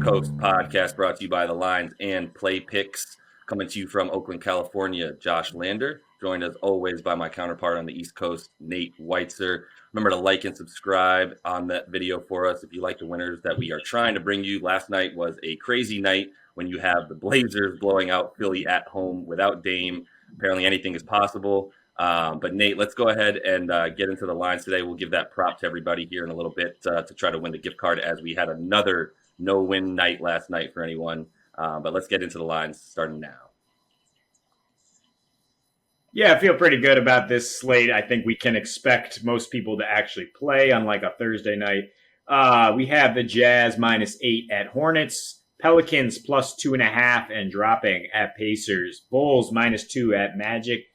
Coast podcast brought to you by the Lines and Play Picks. Coming to you from Oakland, California, Josh Lander. Joined as always by my counterpart on the East Coast, Nate Weitzer. Remember to like and subscribe on that video for us if you like the winners that we are trying to bring you. Last night was a crazy night when you have the Blazers blowing out Philly at home without Dame. Apparently anything is possible. But Nate, let's go ahead and get into the lines today. We'll give that prop to everybody here in a little bit to try to win the gift card, as we had another no-win night last night for anyone. But let's get into the lines starting now. Yeah, I feel pretty good about this slate. I think we can expect most people to actually play, unlike a Thursday night. We have the Jazz -8 at Hornets, Pelicans +2.5 and dropping at Pacers, Bulls -2 at Magic,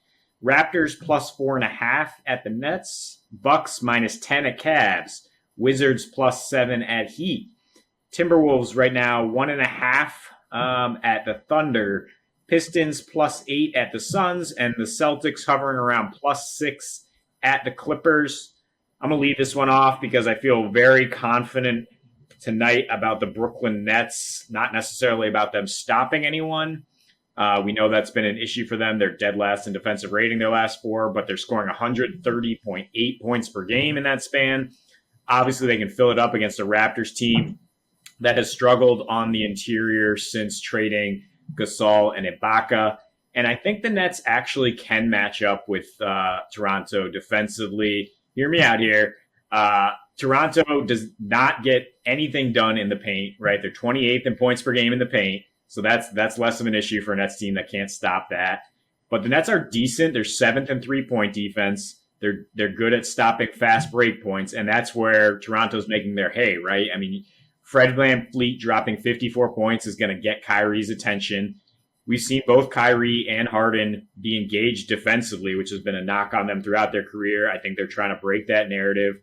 Raptors +4.5 at the Nets, Bucks -10 at Cavs, Wizards +7 at Heat, Timberwolves right now 1.5 at the Thunder, Pistons +8 at the Suns, and the Celtics hovering around +6 at the Clippers. I'm going to leave this one off because I feel very confident tonight about the Brooklyn Nets, not necessarily about them stopping anyone. We know that's been an issue for them. They're dead last in defensive rating their last four, but they're scoring 130.8 points per game in that span. Obviously, they can fill it up against a Raptors team that has struggled on the interior since trading Gasol and Ibaka. And I think the Nets actually can match up with Toronto defensively. Hear me out here. Toronto does not get anything done in the paint, right? They're 28th in points per game in the paint. So that's less of an issue for a Nets team that can't stop that. But the Nets are decent. They're 7th in three-point defense. They're good at stopping fast break points, and that's where Toronto's making their hay, right? I mean, Fred VanVleet dropping 54 points is going to get Kyrie's attention. We've seen both Kyrie and Harden be engaged defensively, which has been a knock on them throughout their career. I think they're trying to break that narrative.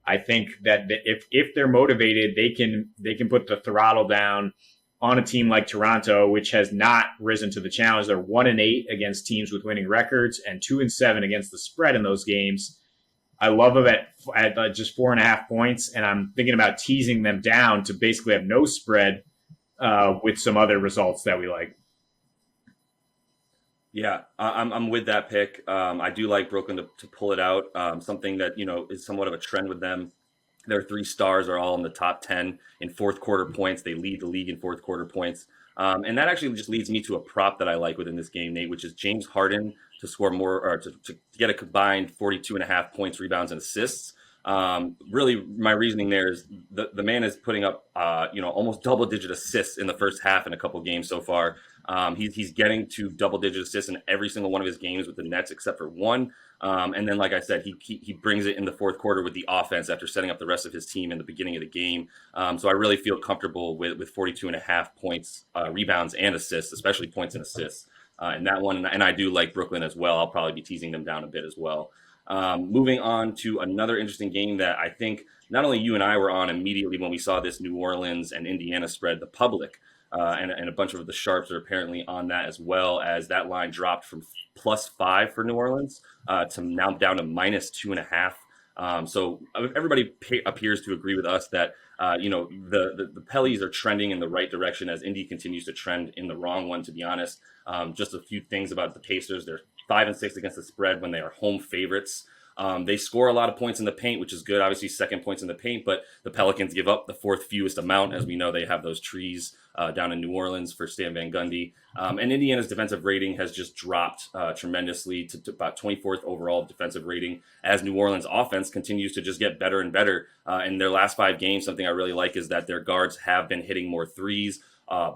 I think that if they're motivated, they can put the throttle down on a team like Toronto, which has not risen to the challenge. They're 1-8 against teams with winning records and 2-7 against the spread in those games. I love them at just 4.5 points, and I'm thinking about teasing them down to basically have no spread with some other results that we like. Yeah, I'm with that pick. I do like Brooklyn to pull it out. Something that is somewhat of a trend with them. Their 3 stars are all in the top 10 in fourth quarter points. They lead the league in fourth quarter points. And that actually just leads me to a prop that I like within this game, Nate, which is James Harden to score more, or to get a combined 42.5 points, rebounds, and assists. Really, my reasoning there is the man is putting up, almost double-digit assists in the first half in a couple games so far. He's getting to double-digit assists in every single one of his games with the Nets, except for one. And then, like I said, he brings it in the fourth quarter with the offense after setting up the rest of his team in the beginning of the game. So I really feel comfortable with 42.5 points, rebounds, and assists, especially points and assists in that one. And I do like Brooklyn as well. I'll probably be teasing them down a bit as well. Moving on to another interesting game that I think not only you and I were on immediately when we saw this New Orleans and Indiana spread, the public, and a bunch of the sharps are apparently on that as well, as that line dropped from +5 for New Orleans to now down to -2.5. So everybody appears to agree with us that the Pellies are trending in the right direction as Indy continues to trend in the wrong one, to be honest. Just a few things about the Pacers. They're 5-6 against the spread when they are home favorites. They score a lot of points in the paint, which is good. Obviously, second points in the paint, but the Pelicans give up the fourth fewest amount. As we know, they have those trees down in New Orleans for Stan Van Gundy. And Indiana's defensive rating has just dropped tremendously to about 24th overall defensive rating, as New Orleans offense continues to just get better and better. In their last 5 games, something I really like is that their guards have been hitting more threes.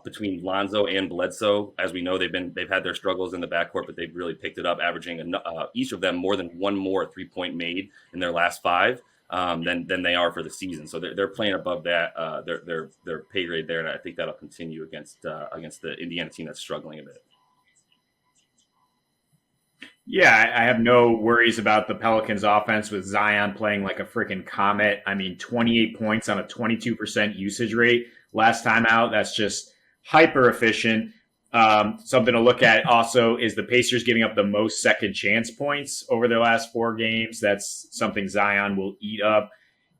Between Lonzo and Bledsoe, as we know, they've had their struggles in the backcourt, but they've really picked it up, averaging each of them more than one more 3-point made in their last 5 than they are for the season. So they're playing above that their pay grade there, and I think that'll continue against the Indiana team that's struggling a bit. Yeah, I have no worries about the Pelicans offense with Zion playing like a freaking comet. I mean, 28 points on a 22% usage rate last time out. That's just hyper efficient. Something to look at also is the Pacers giving up the most second chance points over their last 4 games. That's something Zion will eat up.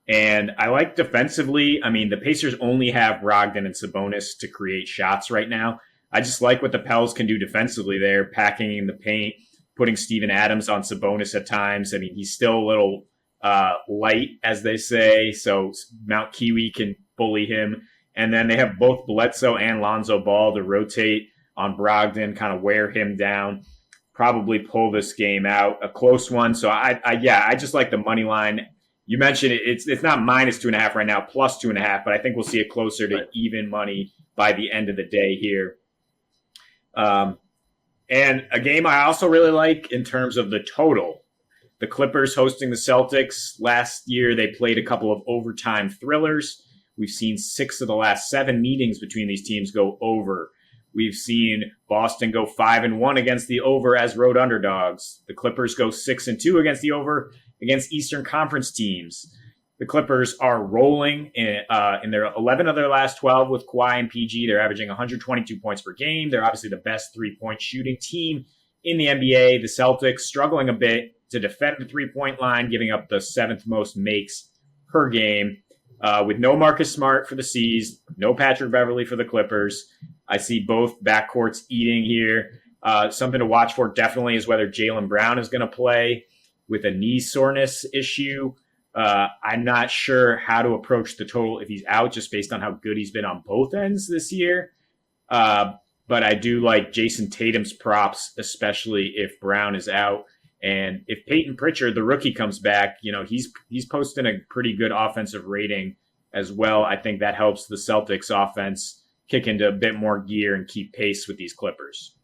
And I like defensively. I mean, the Pacers only have Brogdon and Sabonis to create shots right now. I just like what the Pels can do defensively there, packing in the paint, putting Steven Adams on Sabonis at times. I mean, he's still a little light, as they say, so Mount Kiwi can bully him. And then they have both Bledsoe and Lonzo Ball to rotate on Brogdon, kind of wear him down, probably pull this game out. A close one. So I just like the money line. You mentioned it's not minus 2.5 right now, plus 2.5, but I think we'll see it closer to even money by the end of the day here. And a game I also really like in terms of the total. The Clippers hosting the Celtics. Last year, they played a couple of overtime thrillers. We've seen 6 of the last 7 meetings between these teams go over. We've seen Boston go 5-1 against the over as road underdogs. The Clippers go 6-2 against the over against Eastern Conference teams. The Clippers are rolling in their 11 of their last 12 with Kawhi and PG. They're averaging 122 points per game. They're obviously the best three-point shooting team in the NBA. The Celtics struggling a bit to defend the three-point line, giving up the 7th most makes per game. With no Marcus Smart for the C's, no Patrick Beverley for the Clippers. I see both backcourts eating here. Something to watch for definitely is whether Jaylen Brown is going to play with a knee soreness issue. I'm not sure how to approach the total if he's out, just based on how good he's been on both ends this year. But I do like Jason Tatum's props, especially if Brown is out. And if Peyton Pritchard, the rookie, comes back, he's posting a pretty good offensive rating as well. I think that helps the Celtics offense kick into a bit more gear and keep pace with these Clippers.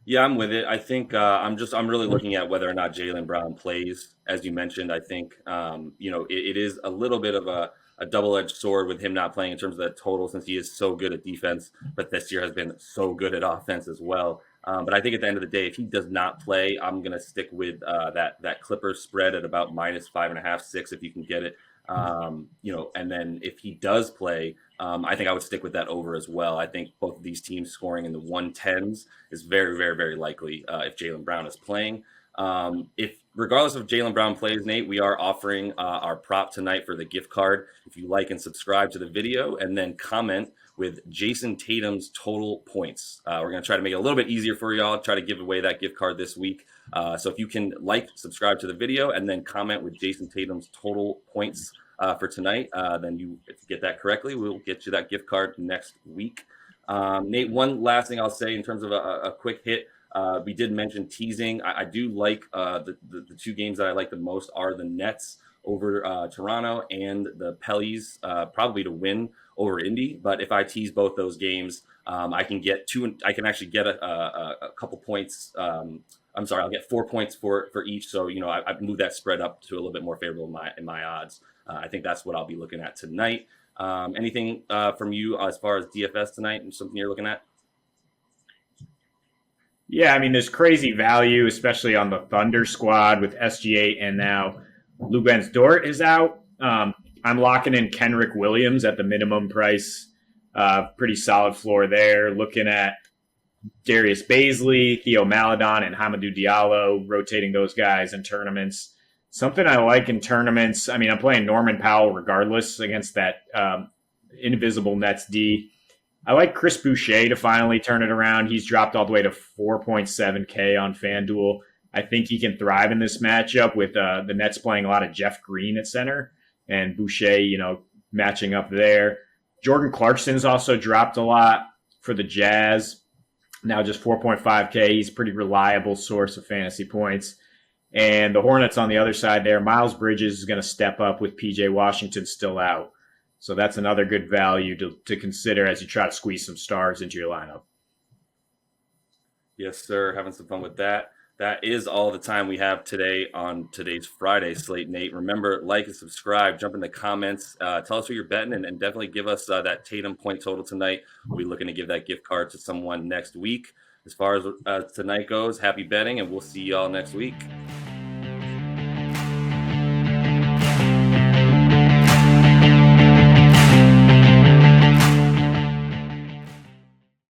Yeah, I'm with it. I think I'm really looking at whether or not Jaylen Brown plays. As you mentioned, I think it is a little bit of a double-edged sword with him not playing in terms of that total, since he is so good at defense, but this year has been so good at offense as well. But I think at the end of the day, if he does not play, I'm going to stick with that Clippers spread at about minus 5.5, 6 if you can get it. And then if he does play, I think I would stick with that over as well. I think both of these teams scoring in the 110s is very, very, very likely if Jaylen Brown is playing. If regardless of Jaylen Brown plays, Nate, we are offering our prop tonight for the gift card. If you like and subscribe to the video and then comment with Jason Tatum's total points. We're going to try to make it a little bit easier for y'all, try to give away that gift card this week. So if you can subscribe to the video, and then comment with Jason Tatum's total points for tonight, then if you get that correctly, we'll get you that gift card next week. Nate, one last thing I'll say in terms of a quick hit. We did mention teasing. I do like the 2 games that I like the most are the Nets over Toronto and the Pelicans, probably to win over Indy. But if I tease both those games, I can get 2. I can actually get a couple points. I'll get 4 points for each. So I've moved that spread up to a little bit more favorable in my odds. I think that's what I'll be looking at tonight. Anything from you as far as DFS tonight and something you're looking at? Yeah, I mean, there's crazy value, especially on the Thunder squad with SGA, and now Lubens Dort is out. I'm locking in Kenrick Williams at the minimum price. Pretty solid floor there. Looking at Darius Baisley, Theo Maledon, and Hamidou Diallo, rotating those guys in tournaments. Something I like in tournaments, I mean, I'm playing Norman Powell regardless against that invisible Nets D. I like Chris Boucher to finally turn it around. He's dropped all the way to 4.7K on FanDuel. I think he can thrive in this matchup with the Nets playing a lot of Jeff Green at center and Boucher, matching up there. Jordan Clarkson's also dropped a lot for the Jazz. Now just 4.5K. He's a pretty reliable source of fantasy points. And the Hornets on the other side there, Miles Bridges is going to step up with PJ Washington still out. So that's another good value to consider as you try to squeeze some stars into your lineup. Yes, sir. Having some fun with that. That is all the time we have today on today's Friday slate, Nate. Remember, like and subscribe, jump in the comments, tell us who you're betting, and definitely give us that Tatum point total tonight. We'll be looking to give that gift card to someone next week. As far as tonight goes, happy betting, and we'll see y'all next week.